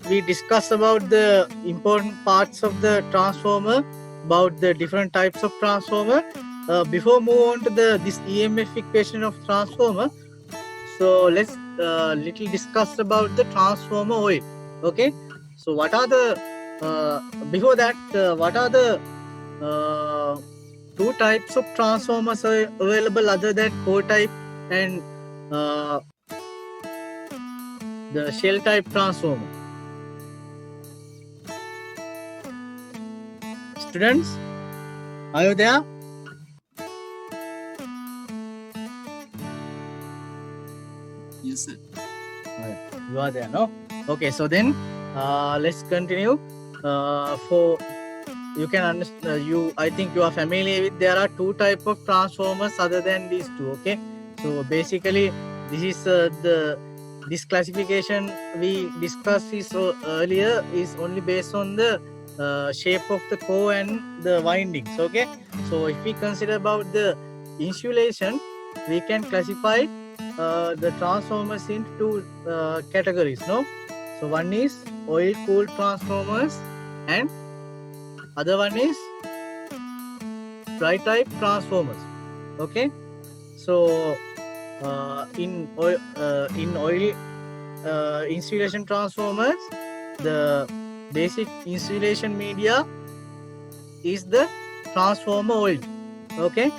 we discuss about the important parts of the transformer, about the different types of transformer. Before move on to this EMF equation of transformer, so let's little discuss about the transformer oil. Okay, so what are the before that what are the two types of transformers are available other than core type and the shell type transformer? Students, are you there? Yes, sir. You are there, no? Okay, so then let's continue. For you can understand, I think you are familiar with there are two type of transformers other than these two. Okay, so basically this is this classification we discussed is earlier is only based on the shape of the core and the windings. Okay, so if we consider about the insulation, we can classify the transformers into two categories. No, so one is oil cooled transformers and other one is dry type transformers. Okay, so in oil insulation transformers, the basic insulation media is the transformer oil. Okay,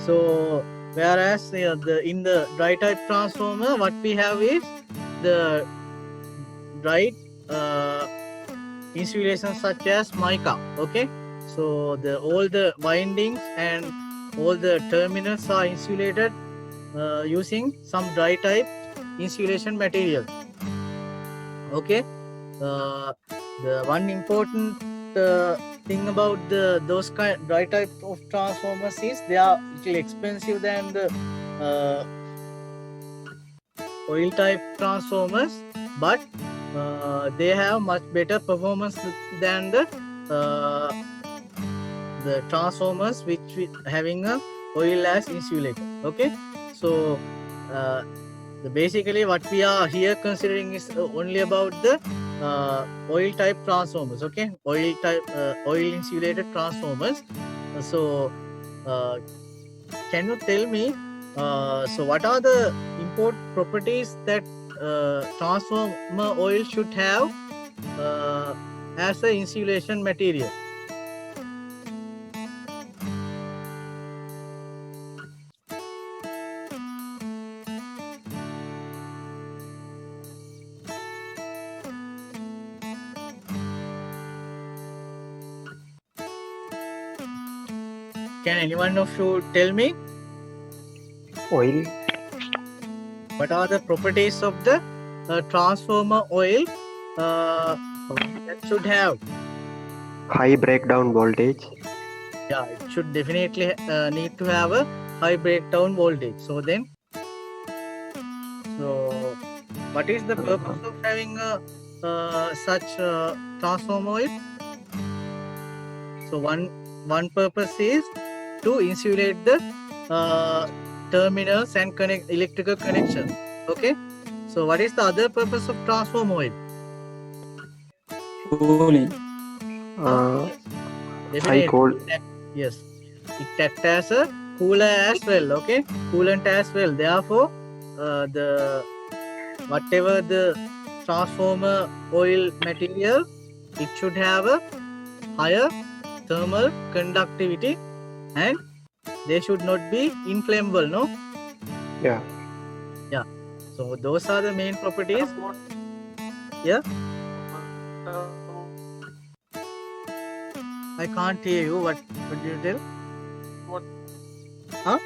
so whereas in the dry type transformer, what we have is the dry insulation such as mica. Okay, so all the windings and all the terminals are insulated using some dry type insulation material. Okay, the one important thing about those kind dry type of transformers is they are little expensive than the oil type transformers, but they have much better performance than the transformers which having a oil as insulator. Okay, so basically what we are here considering is only about the oil type transformers. Okay, oil type oil insulated transformers. So can you tell me so what are the important properties that transformer oil should have as a insulation material? Can anyone of you tell me Oil. what are the properties of the transformer oil that should have? High breakdown voltage. Yeah, it should definitely need to have a high breakdown voltage. So then, so what is the purpose of having such transformer oil? So one purpose is to insulate the terminals and connect electrical connections. Okay, so what is the other purpose of transformer oil? Cooling. High Definitely. cold. Yes, it acts as a cooler as well. Okay, coolant as well. Therefore, the whatever the transformer oil material, it should have a higher thermal conductivity and they should not be inflammable. No. Yeah. Yeah. So those are the main properties. Yeah. I can't hear you. What do you tell? What? Huh?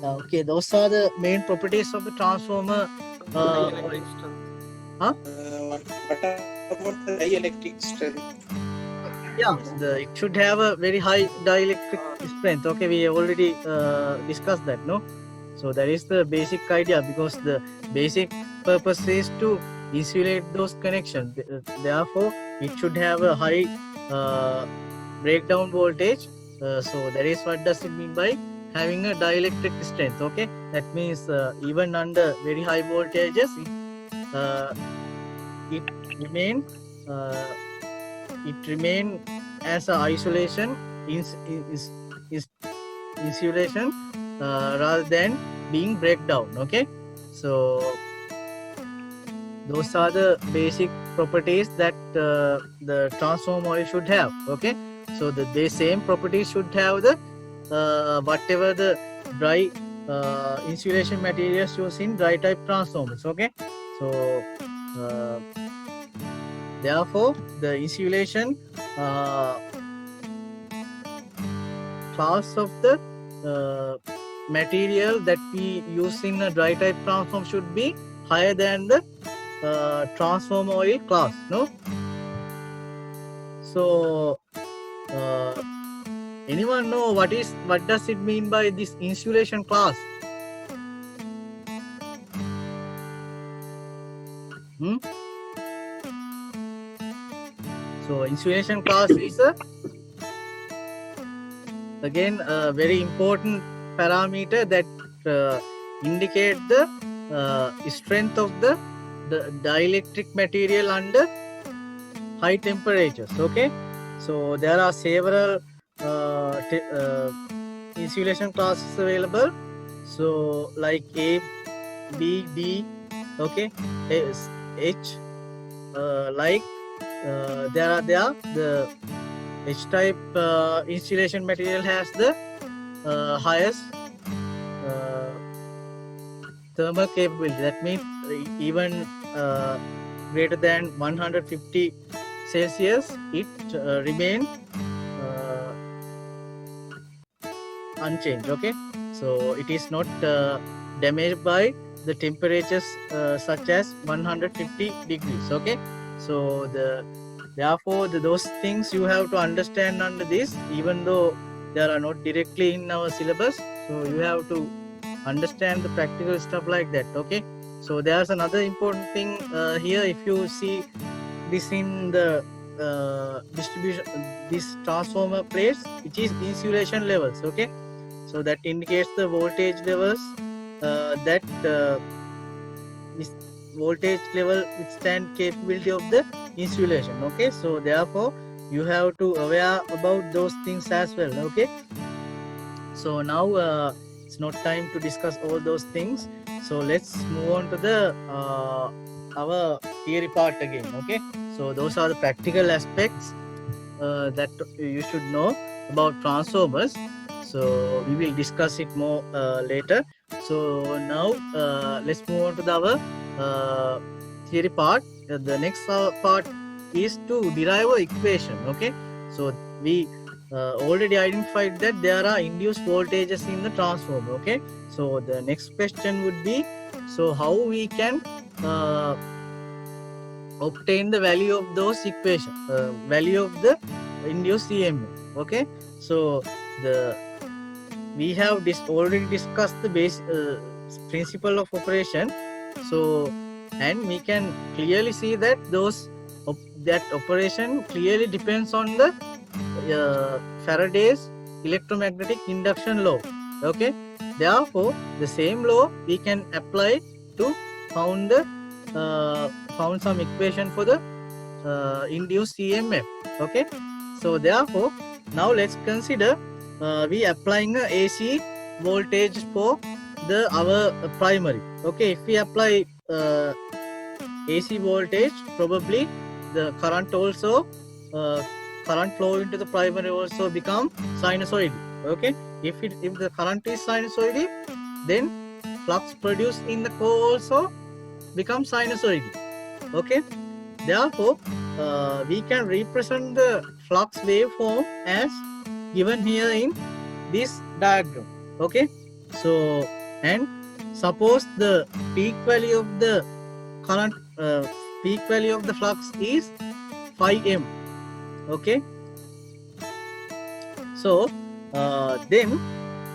Okay, those are the main properties of the transformer. Dielectric strength. Huh? What about the dielectric strength? Yeah, it should have a very high dielectric strength. Okay, we already discussed that, no? So that is the basic idea because the basic purpose is to insulate those connections. Therefore, it should have a high breakdown voltage. So that is what does it mean by having a dielectric strength. Okay, that means even under very high voltages, it remain as a isolation insulation rather than being breakdown. Okay, so those are the basic properties that the transformer oil should have. Okay, so the same properties should have the whatever the dry insulation materials used in dry type transformers. Okay, so therefore the insulation class of the material that we use in a dry type transform should be higher than the transformer oil class. No, so anyone know what does it mean by this insulation class? So insulation class is again a very important parameter that indicate the strength of the dielectric material under high temperatures. Okay, so there are several insulation classes available, so like A, B, D, okay, S, H, like there the H type insulation material has the highest thermal capability. That means even greater than 150 Celsius, it remain unchanged. Okay, so it is not damaged by the temperatures such as 150 degrees. Okay, so therefore those things you have to understand under this, even though they are not directly in our syllabus, so you have to understand the practical stuff like that. Okay, so there's another important thing here. If you see this in the distribution, this transformer plates, which is insulation levels. Okay, so that indicates the voltage levels that this voltage level withstand capability of the insulation. Okay, so therefore you have to aware about those things as well. Okay, so now it's not time to discuss all those things, so let's move on to the our theory part again. Okay, so those are the practical aspects that you should know about transformers, so we will discuss it more later. So now let's move on to the our theory part. The next part is to derive an equation. Okay, so we already identified that there are induced voltages in the transformer. Okay, so the next question would be, so how we can obtain the value of those equations, value of the induced EMF. Okay, so we have already discussed the base principle of operation, so and we can clearly see that that operation clearly depends on the Faraday's electromagnetic induction law. Okay, therefore the same law we can apply to found some equation for the induced EMF. Okay, so therefore now let's consider we applying a AC voltage for our primary. Okay, if we apply AC voltage, probably the current also current flow into the primary also become sinusoidal. Okay, if the current is sinusoidal, then flux produced in the core also become sinusoidal. Okay, therefore we can represent the flux waveform as given here in this diagram. Okay, so and suppose the peak value of the current peak value of the flux is 5 m. Okay, so then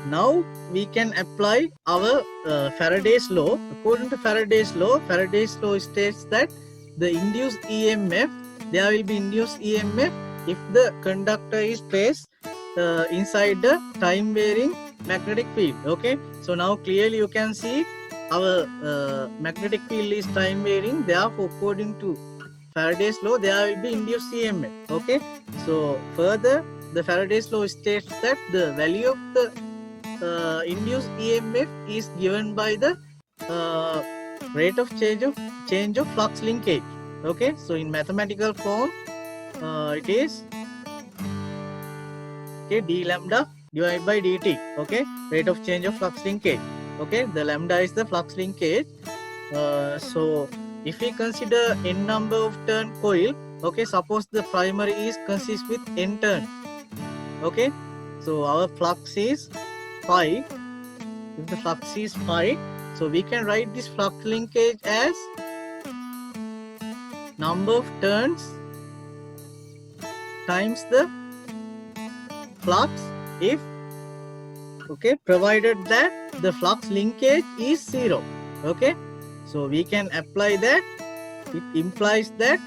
now we can apply our Faraday's law. According to Faraday's law states that the induced EMF, there will be induced EMF if the conductor is placed inside the time varying magnetic field. Okay, so now clearly you can see our magnetic field is time varying. Therefore, according to Faraday's law, there will be induced EMF. Okay, so further, the Faraday's law states that the value of the induced EMF is given by the rate of change of flux linkage. Okay, so in mathematical form, it is d lambda divided by dt. Okay, rate of change of flux linkage. Okay, the lambda is the flux linkage. So if we consider n number of turn coil, okay, suppose the primary is consists with n turns. Okay, so our flux is phi. If the flux is phi, so we can write this flux linkage as number of turns times the flux, if okay, provided that the flux linkage is 0. Okay, so we can apply that. It implies that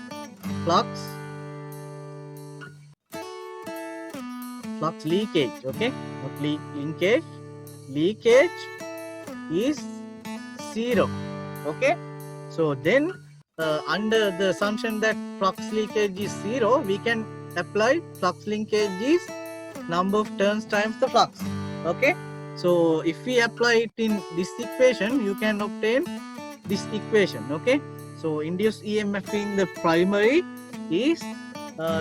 flux leakage, okay, not leakage is 0. Okay, so then under the assumption that flux leakage is 0, we can apply flux linkage is number of turns times the flux. Okay, so if we apply it in this equation, you can obtain this equation. Okay, so induced EMF in the primary is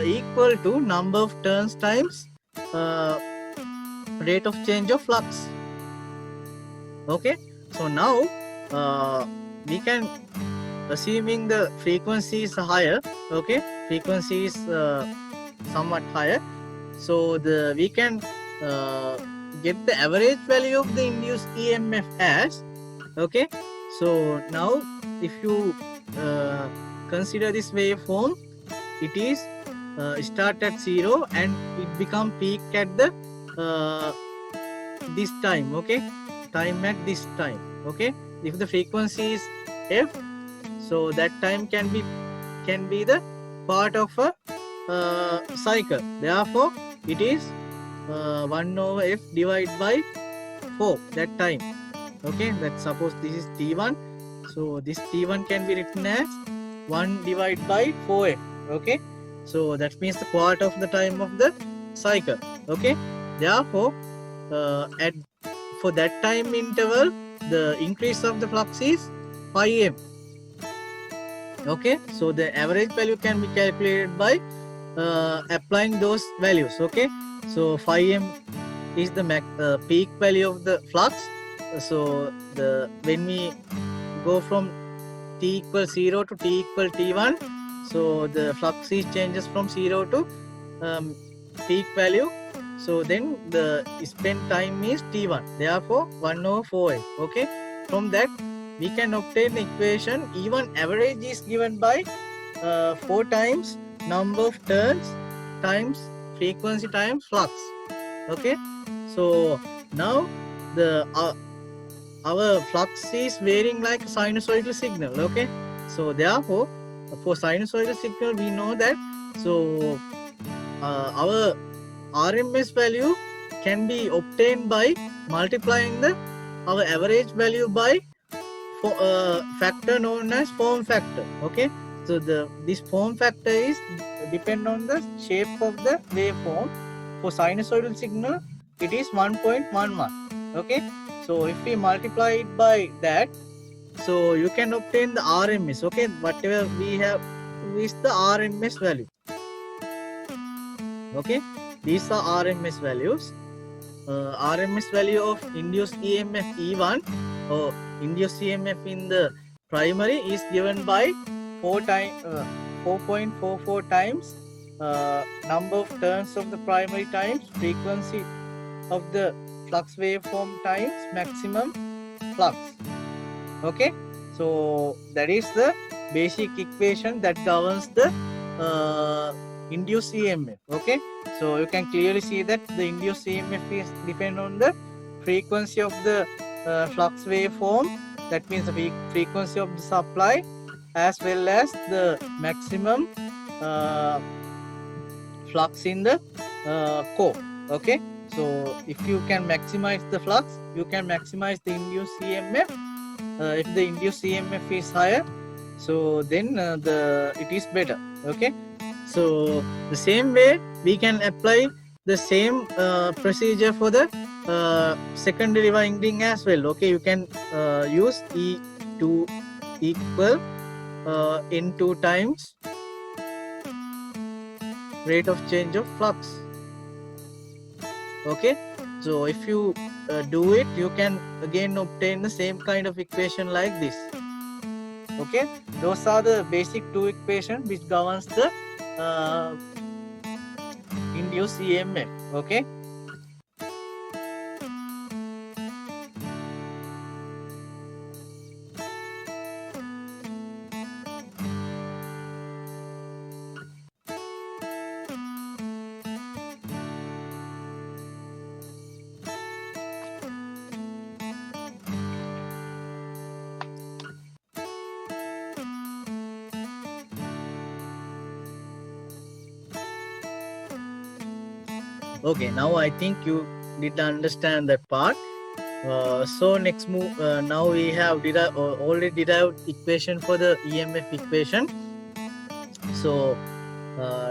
equal to number of turns times rate of change of flux. Okay, so now we can, assuming the frequency is higher, okay, frequency is somewhat higher, so we can get the average value of the induced EMF as, okay, so now if you consider this waveform, it is start at 0 and it become peak at the this time. Okay, time at this time. Okay, if the frequency is f, so that time can be the part of a cycle. Therefore, it is 1 over f divided by 4, that time. Okay, let's suppose this is t1, so this t1 can be written as 1 divided by 4f. Okay, so that means the quarter of the time of the cycle. Okay, therefore for that time interval, the increase of the flux is pi m. Okay, so the average value can be calculated by applying those values. Okay, so phi m is the peak value of the flux. So when we go from t equals 0 to t equal t1, so the flux is changes from 0 to peak value. So then the spent time is t1. Therefore 1 over 4f. Okay, from that we can obtain the equation E1 average is given by 4 times number of turns times frequency times flux. Okay, so now our flux is varying like a sinusoidal signal. Okay, so therefore for sinusoidal signal we know that, so our RMS value can be obtained by multiplying our average value by factor known as form factor. Okay, so this form factor is depend on the shape of the waveform. For sinusoidal signal, it is 1.11. Okay, so if we multiply it by that, so you can obtain the RMS. Okay, whatever we have is the RMS value. Okay, these are RMS values. RMS value of induced EMF E1 or induced EMF in the primary is given by 4.44 times number of turns of the primary times frequency of the flux waveform times maximum flux. Okay, so that is the basic equation that governs the induced EMF. Okay, so you can clearly see that the induced EMF is depend on the frequency of the flux waveform, that means the frequency of the supply, as well as the maximum flux in the core. Okay, So if you can maximize the flux, you can maximize the induced EMF. If the induced EMF is higher, so then it is better. Okay, so the same way we can apply the same procedure for the secondary winding as well. Okay, you can use E2 equal N2 times rate of change of flux. Okay, so if you do it, you can again obtain the same kind of equation like this. Okay, those are the basic two equations which governs the induced EMF. Okay, okay, now I think you did understand that part. So next move, now we have already derived equation for the EMF equation. So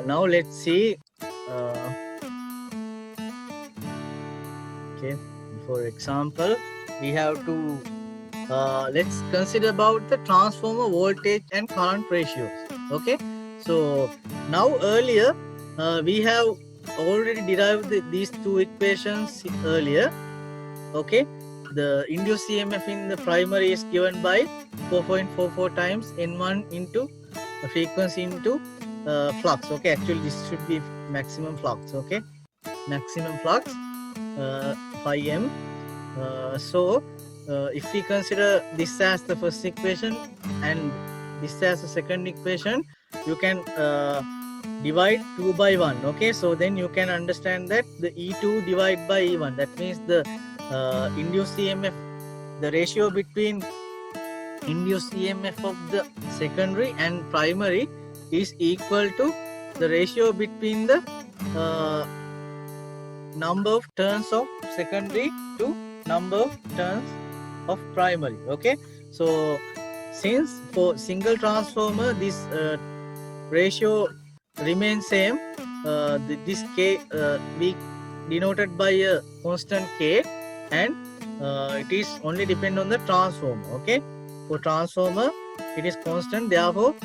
now let's see. Okay, for example, we have to let's consider about the transformer voltage and current ratios. Okay, so now earlier we have already derived these two equations earlier. Okay, the induced EMF in the primary is given by 4.44 times N1 into the frequency into flux. Okay, actually this should be maximum flux. Okay, maximum flux phi m. So if we consider this as the first equation and this as the second equation, you can divide 2 by 1. Okay, so then you can understand that the E2 divided by E1, that means the induced EMF, the ratio between induced EMF of the secondary and primary is equal to the ratio between the number of turns of secondary to number of turns of primary. Okay, so since for single transformer this ratio remains same, this K we denoted by a constant K, and it is only depend on the transformer. Okay, for transformer it is constant, therefore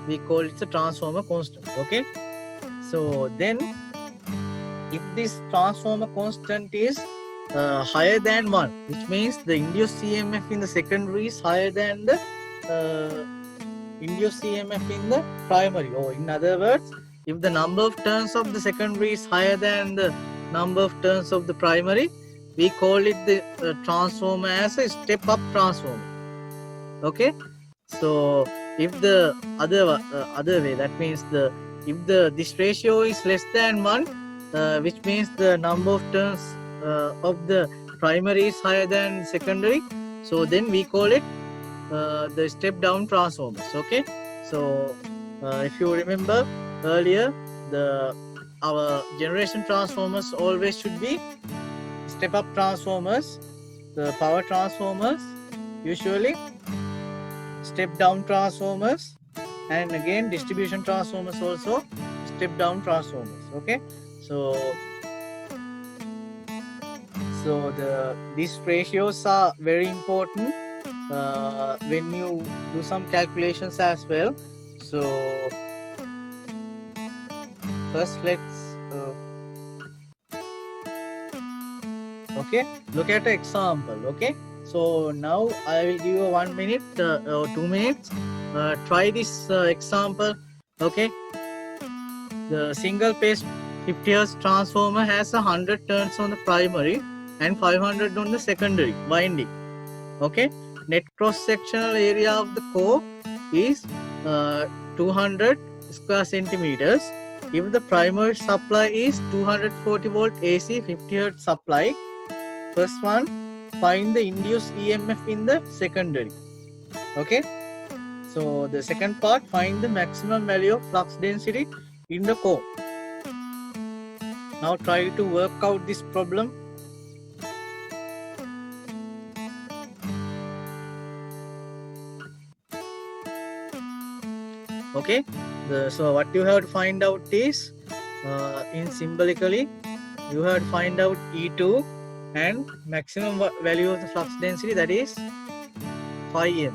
we call it the transformer constant. Okay, so then if this transformer constant is higher than 1, which means the induced EMF in the secondary is higher than the induced EMF in the primary, or in other words, if the number of turns of the secondary is higher than the number of turns of the primary, we call it the transformer as a step up transformer. Okay, so if the other way, that means if this ratio is less than 1, which means the number of turns of the primary is higher than secondary, so then we call it the step down transformers. Okay, so if you remember earlier, our generation transformers always should be step up transformers, the power transformers usually step down transformers, and again distribution transformers also step down transformers. Okay, so these ratios are very important when you do some calculations as well. So first let's okay, look at an example. Okay, so now I will give you 1 minute or 2 minutes, try this example. Okay, the single phase 50 Hz transformer has 100 turns on the primary and 500 on the secondary winding. Okay, net cross sectional area of the core is 200 square centimeters. If the primary supply is 240 volt AC 50 Hz supply, first one, find the induced EMF in the secondary. Okay, so the second part, find the maximum value of flux density in the core. Now try to work out this problem. Okay, so what you have to find out is in symbolically you have to find out E2 and maximum value of the flux density, that is phi m.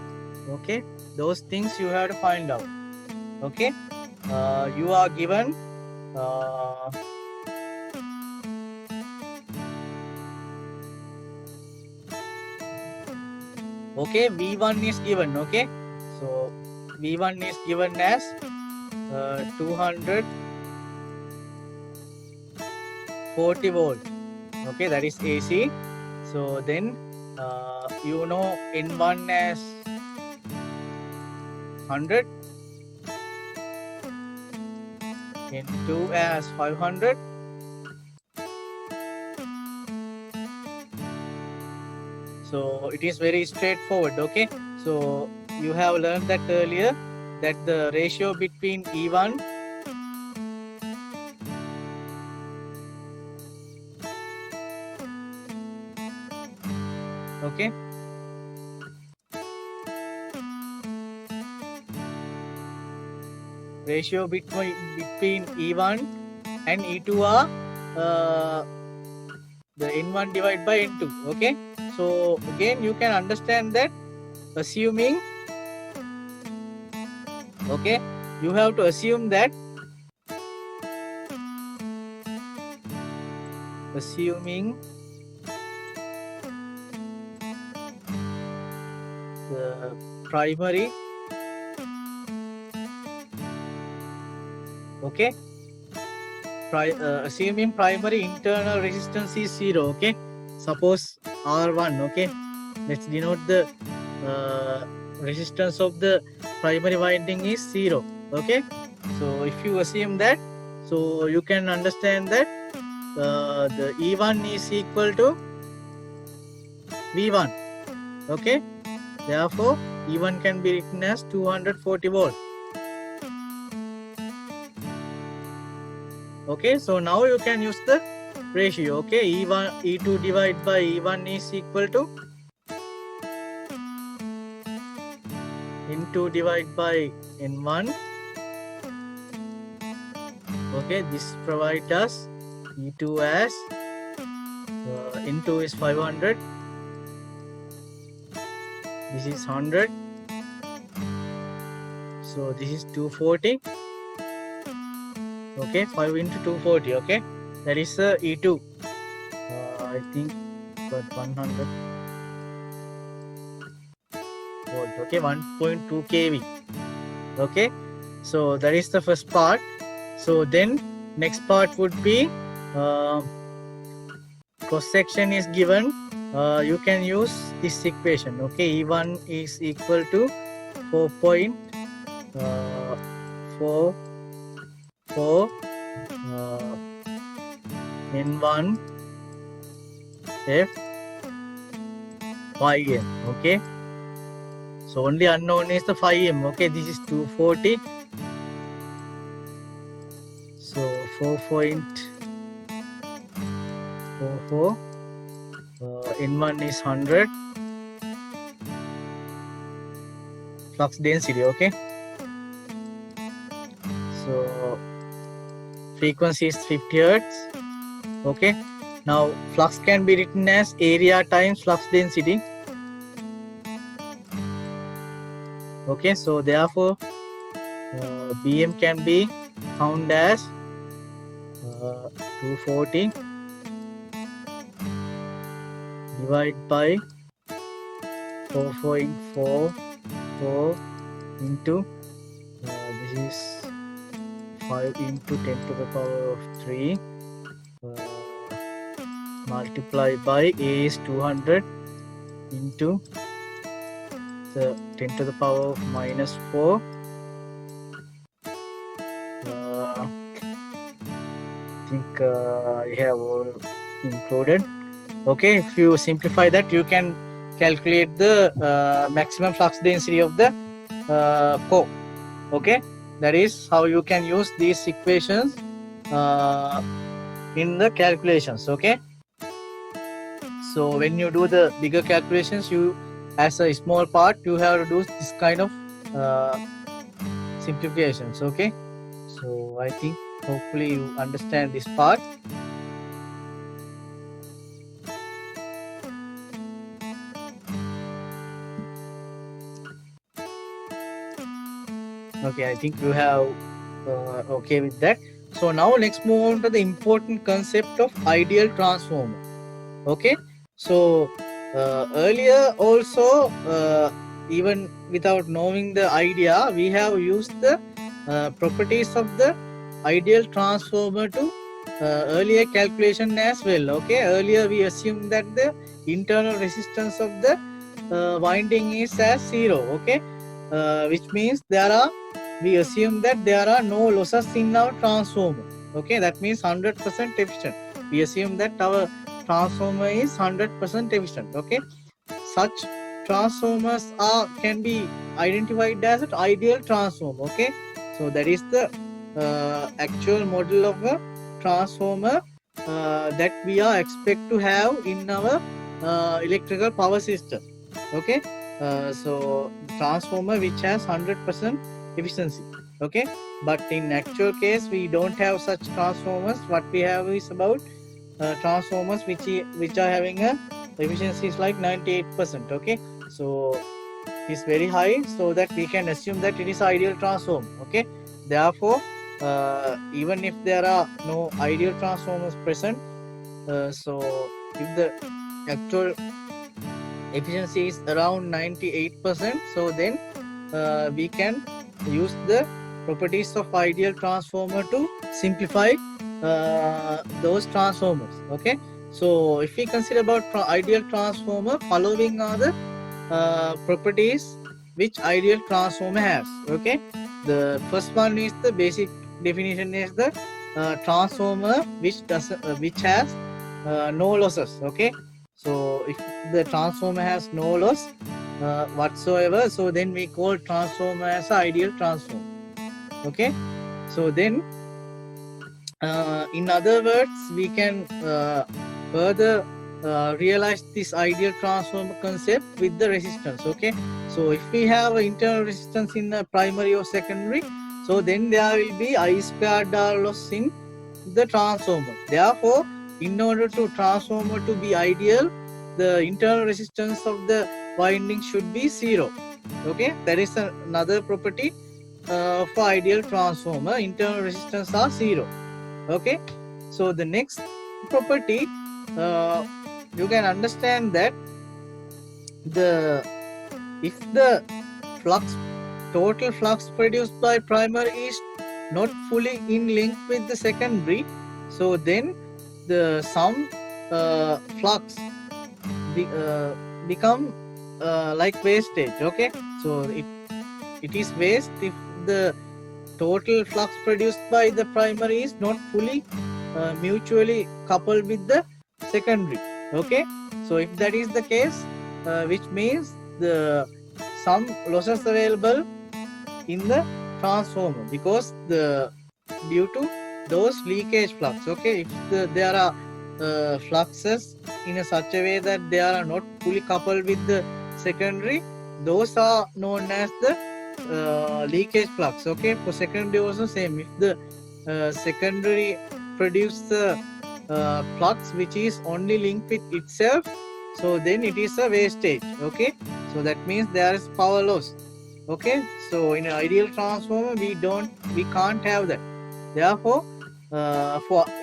Okay, those things you have to find out. Okay, you are given okay, V1 is given. Okay, so V1 is given as 240 volt. Okay, that is AC. So then you know N1 as 100, N2 as 500, so it is very straightforward. Okay, so you have learned that earlier, that the ratio between E1 okay, ratio between E1 and E2 are the N1 divided by N2. Okay, so again you can understand that assuming, okay, you have to assume that assuming the primary, okay, assuming primary internal resistance is 0. Okay, suppose R1. Okay, let's denote the resistance of the primary winding is 0. Okay, so if you assume that, so you can understand that the E1 is equal to V1. Okay, therefore E1 can be written as 240 volt. Okay, so now you can use the ratio. Okay, E2 divided by E1 is equal to N2 divided by N1. Okay, this provides us E2 as N2 is 500, this is 100, so this is 240. Okay, 5 into 240. Okay, that is E2. I think got 100 volt. Okay, 1.2 kV. Okay, so that is the first part. So then next part would be cross section is given. You can use this equation. Okay, E1 is equal to 4.44 N1 F phi m. Okay, so only unknown is the phi m. Okay, this is 240, so 4.44 N1 is 100 flux density. Okay, so frequency is 50 Hertz. Okay, now flux can be written as area times flux density. Okay, so therefore Bm can be found as 240 divided by 4.44 into this is 5 into 10 to the power of 3 multiplied by A is 200 into the 10 to the power of minus 4 I think I have all included. Okay, if you simplify that, you can calculate the maximum flux density of the core. Okay, that is how you can use these equations in the calculations. Okay, so when you do the bigger calculations, you as a small part you have to do this kind of simplifications. Okay, so I think hopefully you understand this part. Okay, I think you have okay with that. So now let's move on to the important concept of ideal transformer. Okay, so earlier also even without knowing the idea, we have used the properties of the ideal transformer to earlier calculation as well. Okay, earlier we assumed that the internal resistance of the winding is as 0. Okay, which means we assume that there are no losses in our transformer. Okay, that means 100% efficient. We assume that our transformer is 100% efficient. Okay, such transformers can be identified as an ideal transformer. Okay, so that is the actual model of a transformer that we are expect to have in our electrical power system. Okay, so transformer which has 100% efficiency. Okay, but in actual case we don't have such transformers. What we have is about transformers which are having a efficiency is like 98%. Okay, so it's very high, so that we can assume that it is ideal transformer. Okay, therefore even if there are no ideal transformers present, so if the actual efficiency is around 98%, so then we can use the properties of ideal transformer to simplify those transformers. Okay, so if we consider about ideal transformer, following are the properties which ideal transformer has. Okay, the first one is the basic definition is the transformer which has no losses. Okay, so if the transformer has no loss whatsoever, so then we call transformer as ideal transformer. Okay, so then in other words, we can further realize this ideal transformer concept with the resistance. Okay, so if we have internal resistance in the primary or secondary, so then there will be I squared R loss in the transformer. Therefore, in order to transformer to be ideal, the internal resistance of the winding should be 0. Okay, that is another property for ideal transformer. Internal resistance are 0. Okay, so the next property, you can understand that if the total flux produced by primary is not fully in link with the secondary, so then the sum flux become like wastage. Okay, so it is waste if the total flux produced by the primary is not fully mutually coupled with the secondary. Okay, so if that is the case, which means the some losses available in the transformer because due to those leakage flux. Okay, if there are fluxes in such a way that they are not fully coupled with the secondary, those are known as the leakage flux. Okay, for secondary also same. If the secondary produce the flux which is only linked with itself, so then it is a wastage. Okay, so that means there is power loss. Okay, so in an ideal transformer we can't have that. Therefore,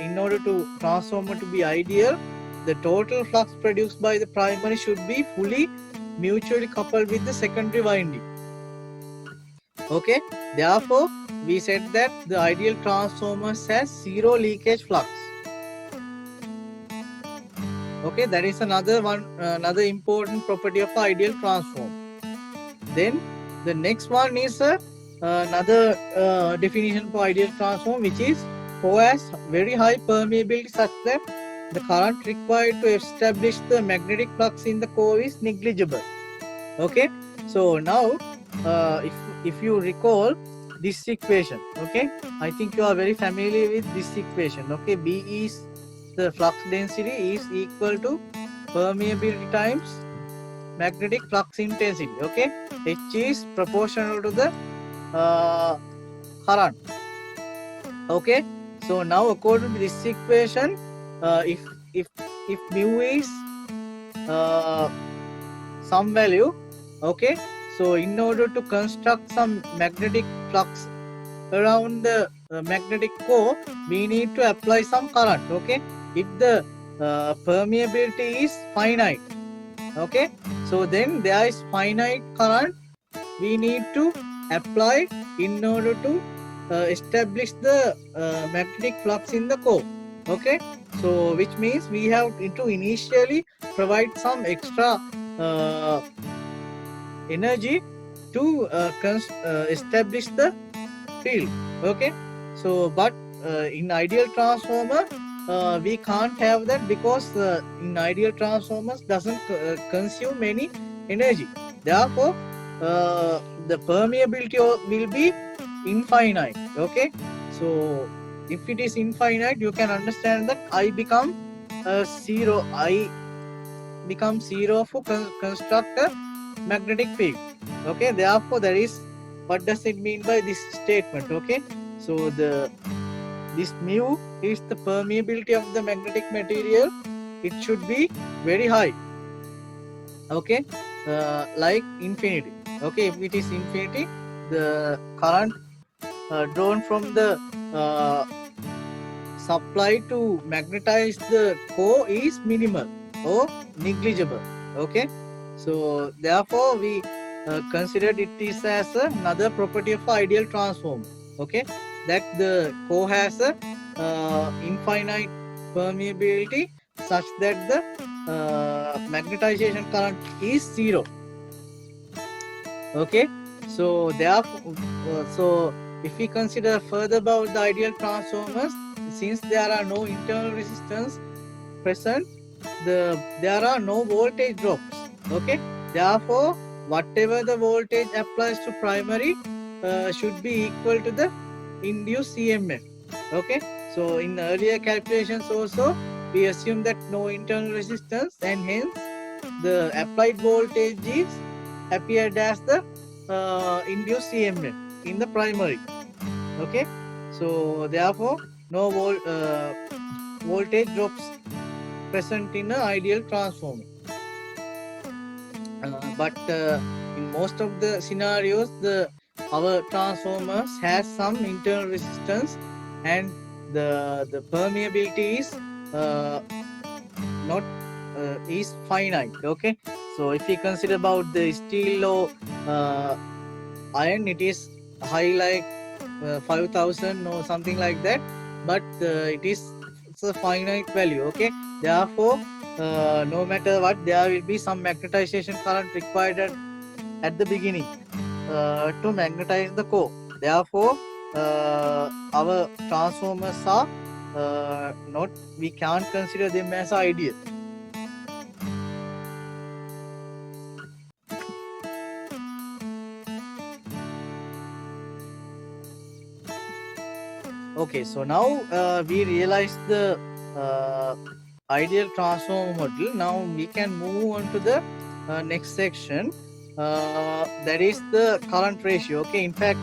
in order to transformer to be ideal, the total flux produced by the primary should be fully mutually coupled with the secondary winding. Okay, therefore we said that the ideal transformer has 0 leakage flux. Okay, that is another important property of ideal transformer. Then the next one is another definition for ideal transformer, which is has very high permeability such that the current required to establish the magnetic flux in the core is negligible. Okay, so now if you recall this equation, okay, I think you are very familiar with this equation. Okay, B is the flux density is equal to permeability times magnetic flux intensity. Okay, H is proportional to the current. Okay, so now according to this equation, if mu is some value, okay, so in order to construct some magnetic flux around the magnetic core, we need to apply some current. Okay, if the permeability is finite, okay, so then there is finite current we need to apply in order to establish the magnetic flux in the core. Okay, so which means we have to initially provide some extra energy to establish the field. Okay, so but in ideal transformer we can't have that because in ideal transformers doesn't consume any energy. Therefore the permeability will be infinite. Okay, so if it is infinite, you can understand that I become zero. I become zero for construct a magnetic field. Okay, therefore there is, what does it mean by this statement? Okay, so this mu is the permeability of the magnetic material. It should be very high. Okay, like infinity. Okay, if it is infinity, the current drawn from the supply to magnetize the core is minimal or negligible. Okay, so therefore we considered it is as another property of ideal transformer. Okay, that the core has a infinite permeability such that the magnetization current is zero. Okay, so therefore so if we consider further about the ideal transformers, since there are no internal resistance present, there are no voltage drops. Okay, therefore whatever the voltage applies to primary should be equal to the induced EMF. Okay, so in the earlier calculations also we assume that no internal resistance, and hence the applied voltage is appeared as the induced EMF in the primary. Okay, so therefore no voltage drops present in an ideal transformer. But in most of the scenarios, our transformers has some internal resistance, and the permeability is not is finite. Okay, so if we consider about the steel or iron, it is high like 5,000 or something like that, but it's a finite value. Okay, therefore no matter what, there will be some magnetization current required at the beginning to magnetize the core. Therefore our transformers are not, we can't consider them as ideal. Okay, so now we realize the ideal transformer model. Now we can move on to the next section, that is the current ratio. Okay, in fact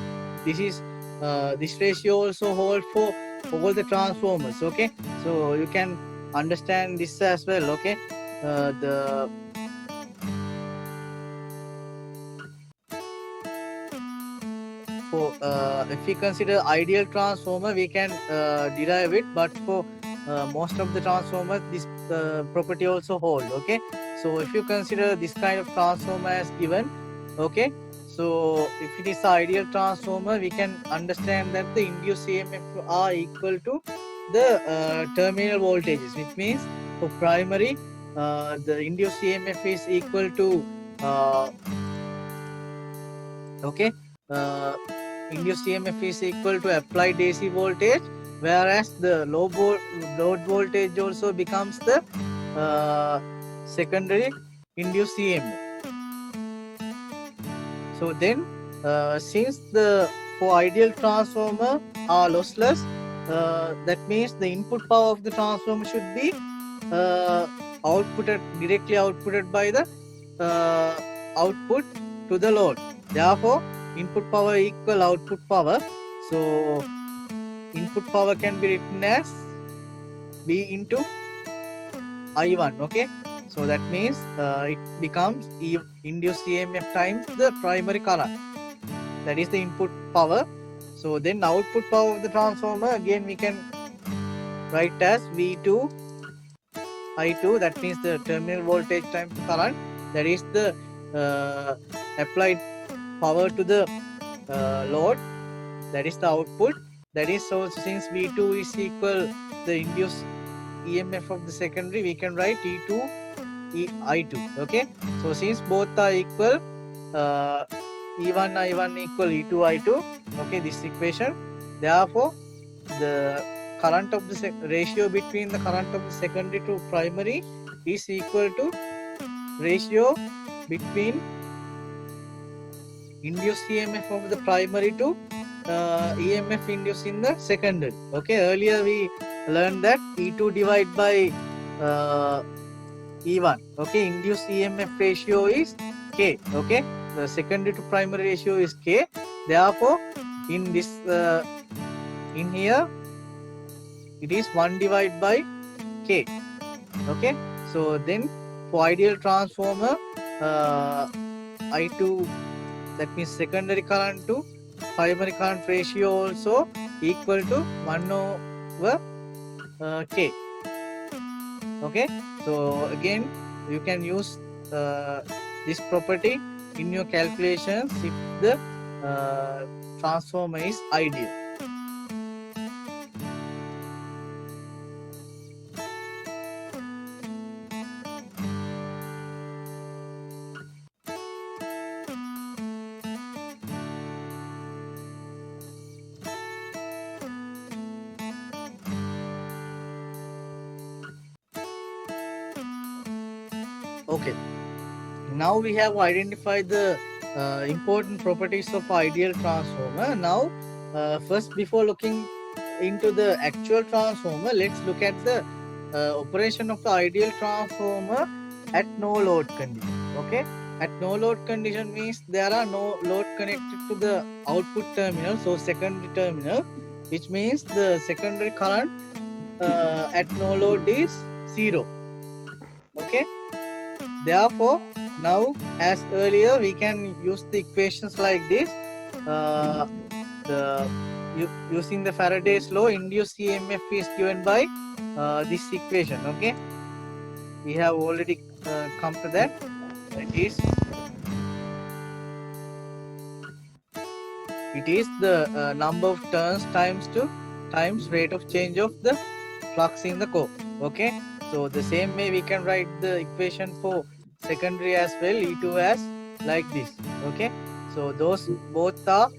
this ratio also hold for all the transformers. Okay, so you can understand this as well. Okay, if we consider ideal transformer, we can derive it, but for most of the transformers this property also hold. Okay, so if you consider this kind of transformer as given, okay, so if it is ideal transformer, we can understand that the induced EMF are equal to the terminal voltages, which means for primary the induced EMF is equal to induced EMF is equal to applied AC voltage, whereas the load voltage also becomes the secondary induced EMF. So then since the for ideal transformer are lossless, that means the input power of the transformer should be directly outputted by the output to the load. Therefore, input power equal output power. So input power can be written as V into I1. Okay, so that means it becomes induced EMF times the primary current. That is the input power. So then output power of the transformer, again we can write as V2 I2. That means the terminal voltage times the current. That is the applied power to the load. That is the output. That is, so since V2 is equal the induced EMF of the secondary, we can write E2 I2. Okay, so since both are equal, E1 I1 equal E2 I2. Okay, this equation. Therefore, the current of the ratio between the current of the secondary to primary is equal to ratio between induced EMF of the primary to EMF induced in the secondary. Okay, earlier we learned that E2 divided by E1. Okay, induced EMF ratio is K. Okay, the secondary to primary ratio is K. Therefore, in this in here it is 1 divided by K. Okay, so then for ideal transformer, I2, that means secondary current to primary current ratio also equal to 1 over K. Okay, so again you can use this property in your calculations if the transformer is ideal. Okay, now we have identified the important properties of ideal transformer. Now, first, before looking into the actual transformer, let's look at the operation of the ideal transformer at no load condition. Okay, at no load condition means there are no load connected to the output terminal, so secondary terminal, which means the secondary current at no load is 0. Okay, therefore now as earlier we can use the equations like this. Using the Faraday's law, induced EMF is given by this equation. Okay, we have already come to that. It is the number of turns times rate of change of the flux in the core. Okay, so the same way we can write the equation for secondary as well, E2 as like this. Okay, so those both are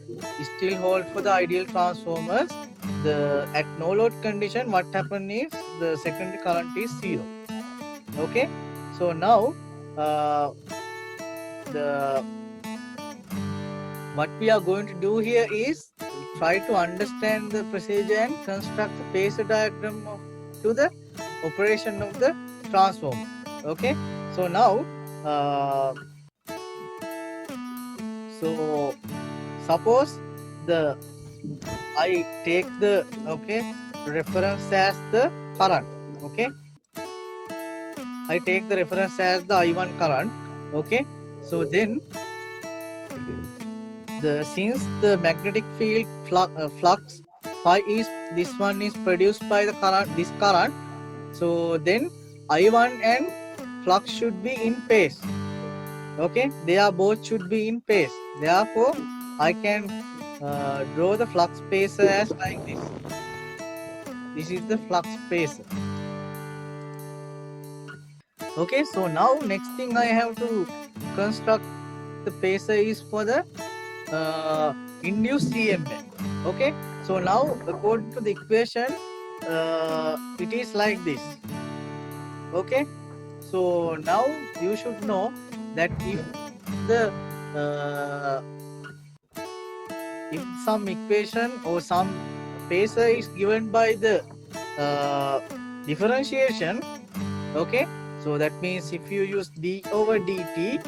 still hold for the ideal transformers. The at no load condition, what happens is the secondary current is 0. Okay, so now what we are going to do here is try to understand the procedure and construct the phasor diagram to the operation of the transformer. Okay, so now so suppose I take the reference as the current. Okay, I take the reference as the I1 current. Okay, so then since the magnetic field flux phi is this one is produced by the current, so then I1 and flux should be in phase. Okay, they are both should be in phase. Therefore, I can draw the flux phasor as like this. This is the flux phasor. Okay, so now next thing I have to construct the phasor is for the induced EMF. Okay, so now according to the equation, it is like this. Okay, so now you should know that if some equation or some phasor is given by the differentiation, okay, so that means if you use d over dt,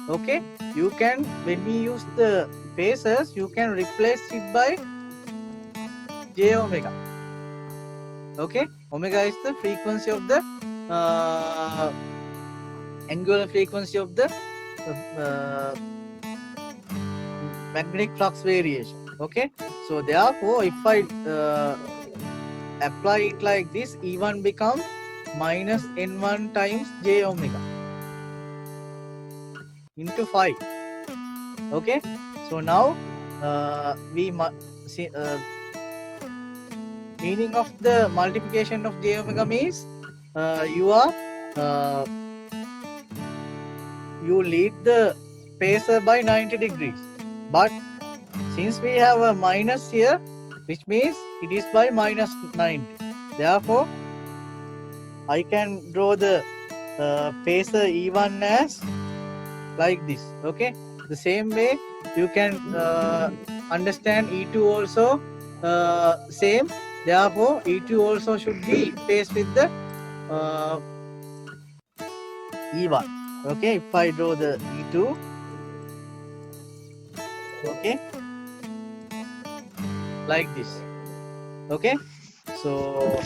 okay, you can, when we use the phasors, you can replace it by j omega, okay. Omega is the frequency of the angular frequency of the magnetic flux variation, okay. So therefore if I apply it like this, E1 becomes minus n1 times j omega into 5, okay. So now we see meaning of the multiplication of j omega means you lead the phasor by 90 degrees, but since we have a minus here, which means it is by minus 90, therefore I can draw the phasor E1 as like this, okay. The same way you can understand E2 also same, therefore E2 also should be phased with the E1, okay. If I draw the E2, okay, like this, okay. So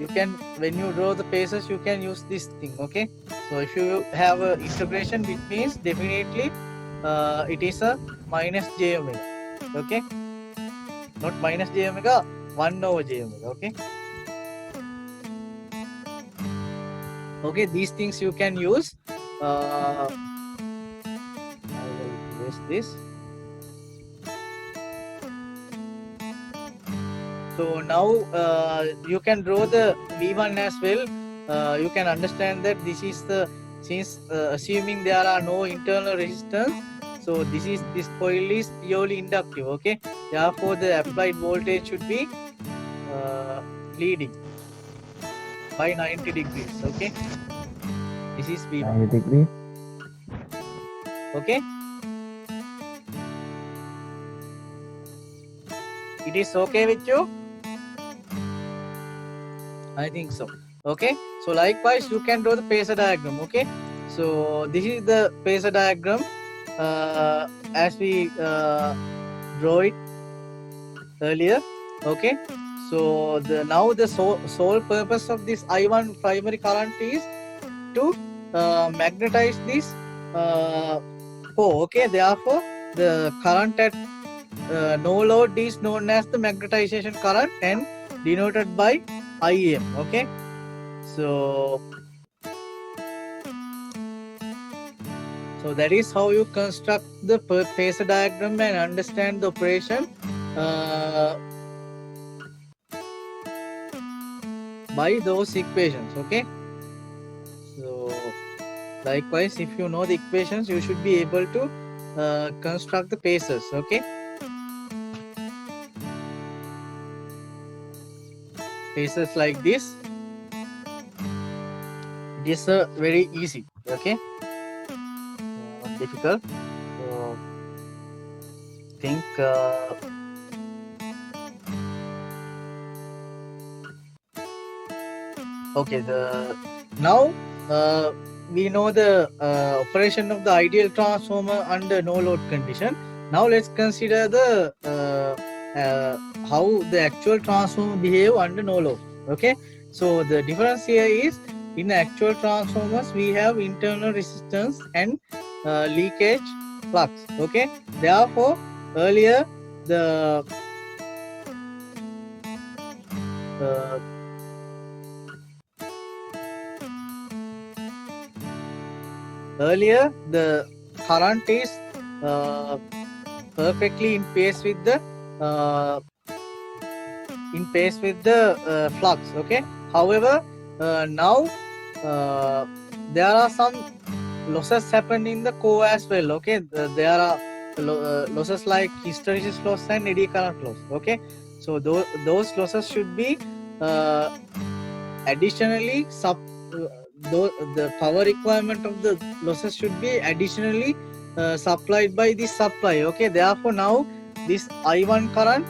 you can, when you draw the phasors, you can use this thing, okay. So if you have a integration, which means definitely it is a minus j omega, okay, not minus j omega, 1 over j omega, okay. Okay, these things you can use. I will erase this. So now you can draw the V1 as well. You can understand that this is the, since assuming there are no internal resistance, so this coil is purely inductive, okay. Therefore the applied voltage should be leading by 90 degrees, okay. This is V1, 90 degrees. okay. It is okay with you? I think so, okay. So likewise you can draw the phasor diagram, okay. So this is the phasor diagram as we draw it earlier, okay. So now the sole purpose of this I1 primary current is to magnetize this core, okay. Therefore the current at no load is known as the magnetization current and denoted by IM, okay. So that is how you construct the phasor diagram and understand the operation by those equations, okay. So likewise, if you know the equations, you should be able to construct the phasors, okay. Phasors like this, it is very easy, okay. Difficult, so think okay. Now we know the operation of the ideal transformer under no load condition. Now let's consider the how the actual transformer behave under no load, okay. So the difference here is, in actual transformers we have internal resistance and leakage flux, okay. Therefore earlier the current is perfectly in phase with the flux, okay. However now there are some losses happen in the core as well, okay. There are losses like hysteresis loss and eddy current loss, okay. So those losses should be additionally the power requirement of the losses should be additionally supplied by this supply, okay. Therefore now this I1 current,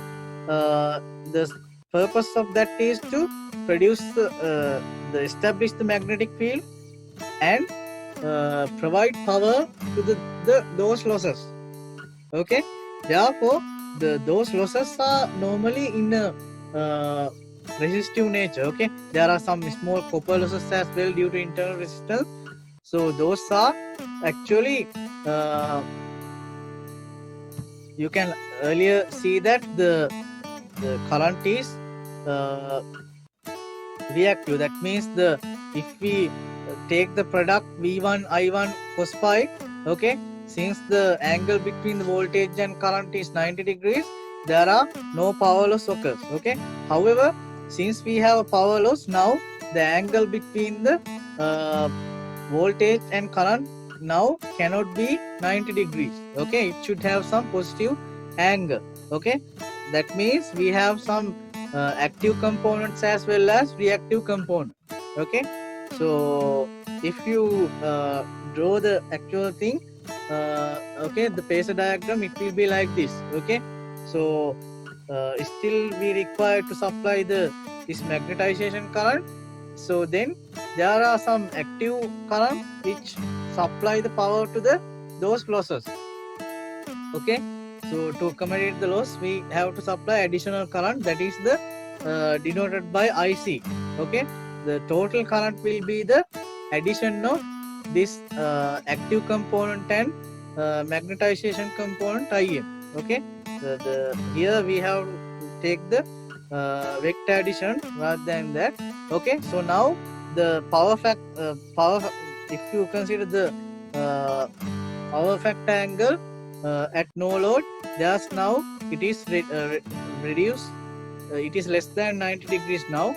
the purpose of that is to produce the establish the magnetic field and provide power to those losses. Okay, therefore those losses are normally in a resistive nature. Okay, there are some small copper losses as well due to internal resistance. So those are actually you can earlier see that the current is reactive. That means if we take the product V1 I1 cos phi, okay, since the angle between the voltage and current is 90 degrees, there are no power loss occurs. Okay, however, since we have a power loss, now the angle between the voltage and current now cannot be 90 degrees. Okay, it should have some positive angle. Okay, that means we have some active components as well as reactive component. Okay, so if you draw the actual thing, okay, the phasor diagram, it will be like this. Okay, so still we require to supply this magnetization current. So then there are some active current which supply the power to those losses. Okay, so to accommodate the loss, we have to supply additional current, that is the denoted by IC. Okay, the total current will be the addition of this active component and magnetization component IM. Okay, here we have to take the vector addition rather than that. Okay, so now the if you consider the power factor angle at no load, thus now it is reduced, it is less than 90 degrees now,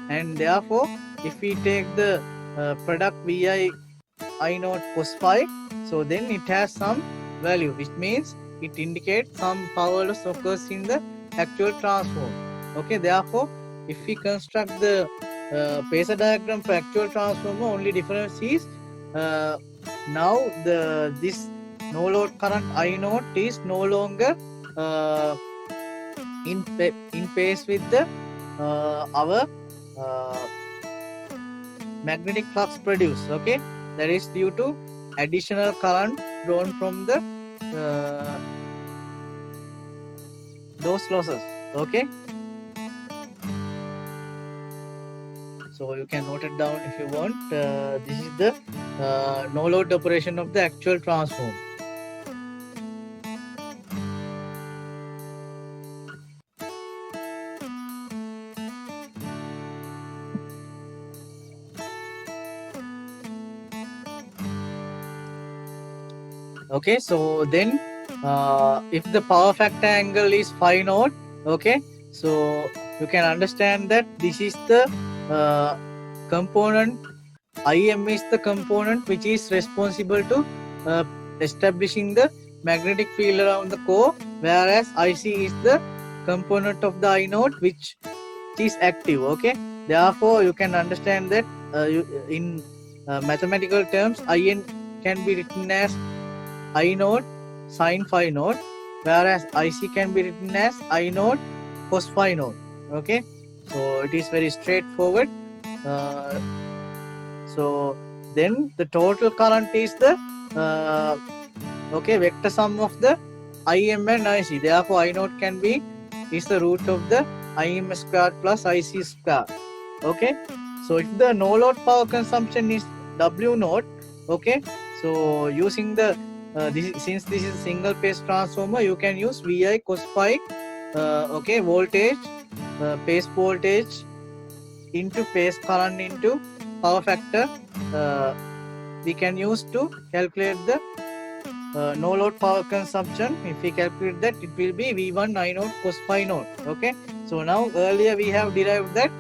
and therefore if we take the product Vi I naught cos phi, so then it has some value, which means it indicates some power loss occurs in the actual transform. Okay, therefore if we construct the phasor diagram for actual transformer, only difference is now this no load current I naught is no longer in phase with the our magnetic flux produced. Okay, that is due to additional current drawn from the those losses. Okay, so you can note it down if you want. This is the no load operation of the actual transform. Okay, so then if the power factor angle is phi naught, okay, so you can understand that this is the component, IM is the component which is responsible to establishing the magnetic field around the core, whereas IC is the component of the I naught which is active. Okay, therefore you can understand that in mathematical terms, IN can be written as I naught sin phi naught, whereas IC can be written as I naught cos phi naught. Okay, so it is very straightforward. So then the total current is the okay, vector sum of the IM and IC. Therefore I naught can be is the root of the IM squared plus IC squared. Okay, so if the no load power consumption is W naught, okay, so using the since this is a single phase transformer, you can use Vi cos phi, okay, voltage, phase voltage into phase current into power factor. We can use to calculate the no load power consumption. If we calculate that, it will be V1 I naught cos phi naught. Okay, so now earlier we have derived that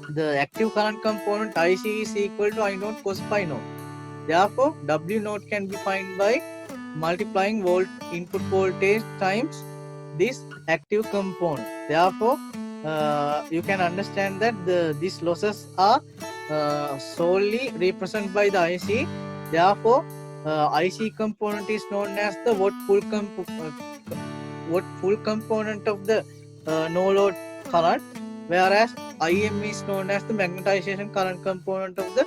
the active current component IC is equal to I naught cos phi naught. Therefore, W naught can be found by multiplying input voltage times this active component. Therefore, you can understand that these losses are solely represented by the IC. Therefore, IC component is known as the watt full component of the no load current, whereas IM is known as the magnetization current component of the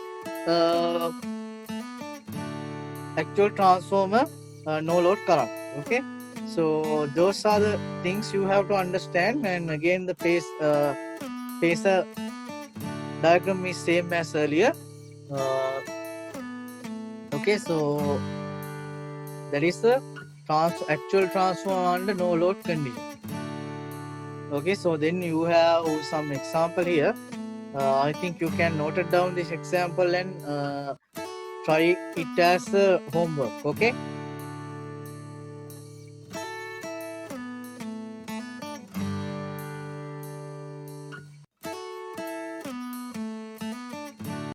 actual transformer no load current. Okay, so those are the things you have to understand. And again, the phasor diagram is same as earlier. Okay, so that is the actual transformer under no load condition. Okay, so then you have some example here. I think you can note it down this example and try it as homework. Okay,